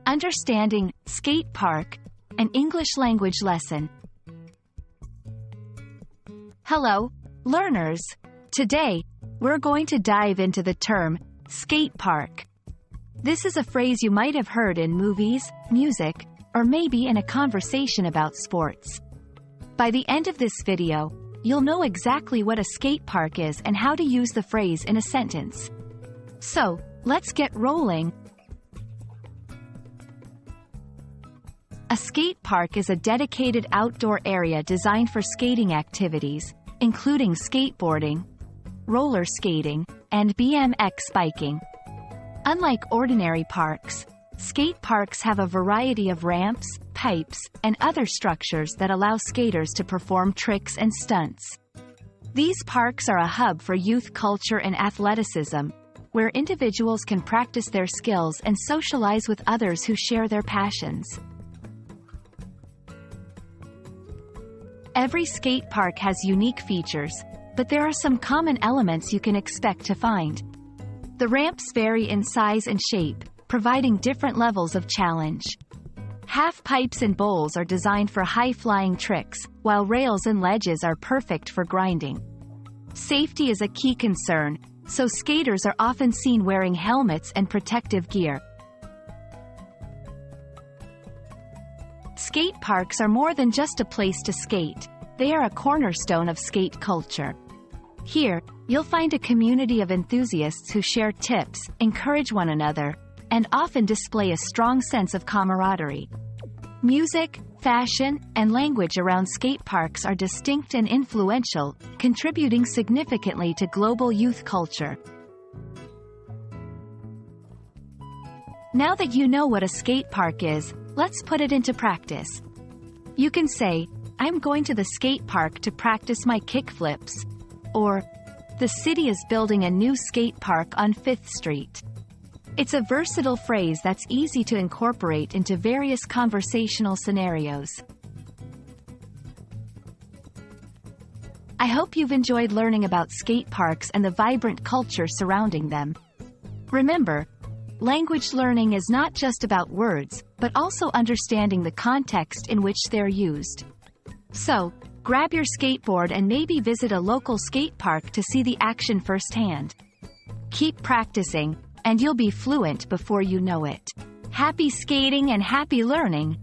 Understanding skate park, an English language lesson. Hello, learners. Today, we're going to dive into the term skate park. This is a phrase you might have heard in movies, music, or maybe in a conversation about sports. By the end of this video, you'll know exactly what a skate park is and how to use the phrase in a sentence. So, let's get rolling. A skate park is a dedicated outdoor area designed for skating activities, including skateboarding, roller skating, and BMX biking. Unlike ordinary parks, skate parks have a variety of ramps, pipes, and other structures that allow skaters to perform tricks and stunts. These parks are a hub for youth culture and athleticism, where individuals can practice their skills and socialize with others who share their passions. Every skate park has unique features, but there are some common elements you can expect to find. The ramps vary in size and shape, providing different levels of challenge. Half pipes and bowls are designed for high-flying tricks, while rails and ledges are perfect for grinding. Safety is a key concern, so skaters are often seen wearing helmets and protective gear. Skate parks are more than just a place to skate. They are a cornerstone of skate culture. Here, you'll find a community of enthusiasts who share tips, encourage one another, and often display a strong sense of camaraderie. Music, fashion, and language around skate parks are distinct and influential, contributing significantly to global youth culture. Now that you know what a skate park is, let's put it into practice. You can say, "I'm going to the skate park to practice my kickflips," or, "The city is building a new skate park on 5th Street." It's a versatile phrase that's easy to incorporate into various conversational scenarios. I hope you've enjoyed learning about skate parks and the vibrant culture surrounding them. Remember, language learning is not just about words, but also understanding the context in which they're used. So, grab your skateboard and maybe visit a local skate park to see the action firsthand. Keep practicing, and you'll be fluent before you know it. Happy skating and happy learning!